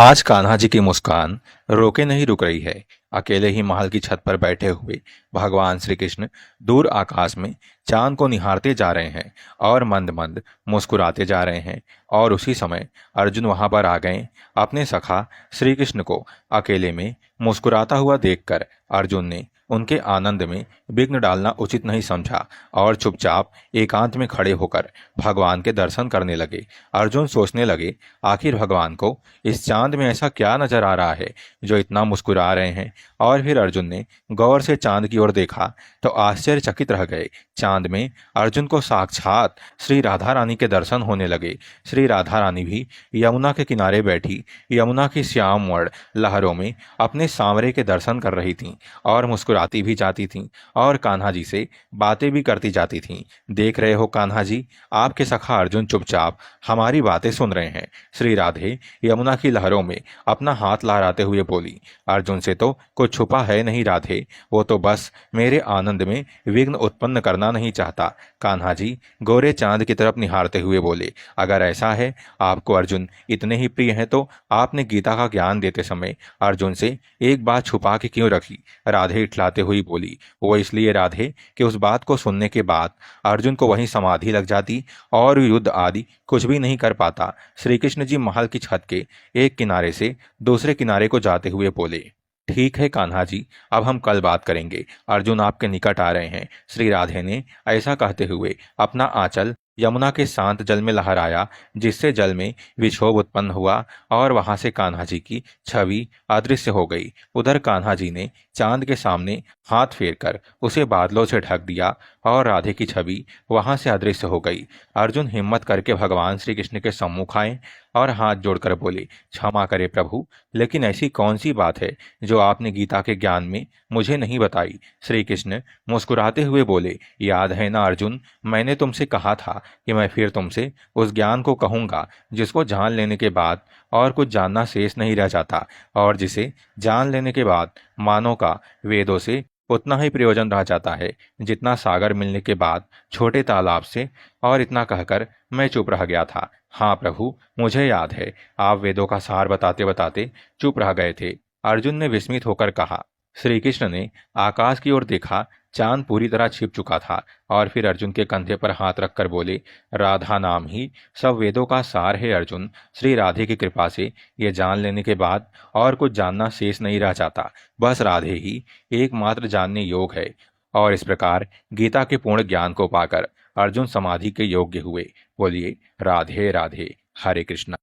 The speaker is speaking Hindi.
आज कान्हा जी की मुस्कान रोके नहीं रुक रही है। अकेले ही महल की छत पर बैठे हुए भगवान श्री कृष्ण दूर आकाश में चांद को निहारते जा रहे हैं और मंद मंद मुस्कुराते जा रहे हैं। और उसी समय अर्जुन वहां पर आ गए। अपने सखा श्री कृष्ण को अकेले में मुस्कुराता हुआ देखकर अर्जुन ने उनके आनंद में विघ्न डालना उचित नहीं समझा और चुपचाप एकांत में खड़े होकर भगवान के दर्शन करने लगे। अर्जुन सोचने लगे, आखिर भगवान को इस चांद में ऐसा क्या नजर आ रहा है जो इतना मुस्कुरा रहे हैं। और फिर अर्जुन ने गौर से चांद की ओर देखा तो आश्चर्यचकित रह गए। चांद में अर्जुन को साक्षात श्री राधा रानी के दर्शन होने लगे। श्री राधा रानी भी यमुना के किनारे बैठी यमुना की श्याम वर्ण लहरों में अपने सांवरे के दर्शन कर रही थीं और मुस्कुराती भी जाती थीं और कान्हा जी से बातें भी करती जाती थीं। देख रहे हो कान्हा जी, आपके सखा अर्जुन चुपचाप हमारी बातें सुन रहे हैं। श्री राधे यमुना की लहरों में अपना हाथ लहराते हुए बोली, अर्जुन से तो कुछ छुपा है नहीं राधे, वो तो बस मेरे आनंद में विघ्न उत्पन्न करना नहीं चाहता। कान्हा जी गोरे चांद की तरफ निहारते हुए बोले, अगर ऐसा है, आपको अर्जुन इतने ही प्रिय हैं तो आपने गीता का ज्ञान देते समय अर्जुन से एक बात छुपा के क्यों रखी। राधे इठलाते हुई बोली, वो इसलिए राधे कि उस बात को सुनने के बाद अर्जुन को वहीं समाधि लग जाती और युद्ध आदि कुछ भी नहीं कर पाता। श्री कृष्ण जी महल की छत के एक किनारे से दूसरे किनारे को जाते हुए बोले, ठीक है कान्हा जी, अब हम कल बात करेंगे। अर्जुन आपके निकट आ रहे हैं। श्री राधे ने ऐसा कहते हुए अपना आंचल यमुना के शांत जल में लहराया, जिससे जल में विक्षोभ उत्पन्न हुआ और वहां से कान्हा जी की छवि अदृश्य हो गई। उधर कान्हा जी ने चांद के सामने हाथ फेरकर उसे बादलों से ढक दिया और राधे की छवि वहां से अदृश्य हो गई। अर्जुन हिम्मत करके भगवान श्री कृष्ण के सम्मुख आए और हाथ जोड़कर बोले, क्षमा करे प्रभु, लेकिन ऐसी कौन सी बात है जो आपने गीता के ज्ञान में मुझे नहीं बताई। श्री कृष्ण मुस्कुराते हुए बोले, याद है ना अर्जुन, मैंने तुमसे कहा था कि मैं फिर तुमसे उस ज्ञान को कहूंगा जिसको जान लेने के बाद और कुछ जानना शेष नहीं रह जाता और जिसे जान लेने के बाद मानव का वेदों से उतना ही प्रयोजन रह जाता है जितना सागर मिलने के बाद छोटे तालाब से। और इतना कहकर मैं चुप रह गया था। हाँ प्रभु, मुझे याद है, आप वेदों का सार बताते बताते चुप रह गए थे। अर्जुन ने विस्मित होकर कहा। श्री कृष्ण ने आकाश की ओर देखा। चांद पूरी तरह छिप चुका था और फिर अर्जुन के कंधे पर हाथ रखकर बोले, राधा नाम ही सब वेदों का सार है अर्जुन। श्री राधे की कृपा से ये जान लेने के बाद और कुछ जानना शेष नहीं रह जाता। बस राधे ही एकमात्र जानने योग है। और इस प्रकार गीता के पूर्ण ज्ञान को पाकर अर्जुन समाधि के योग्य हुए। बोलिए राधे राधे, हरे कृष्णा।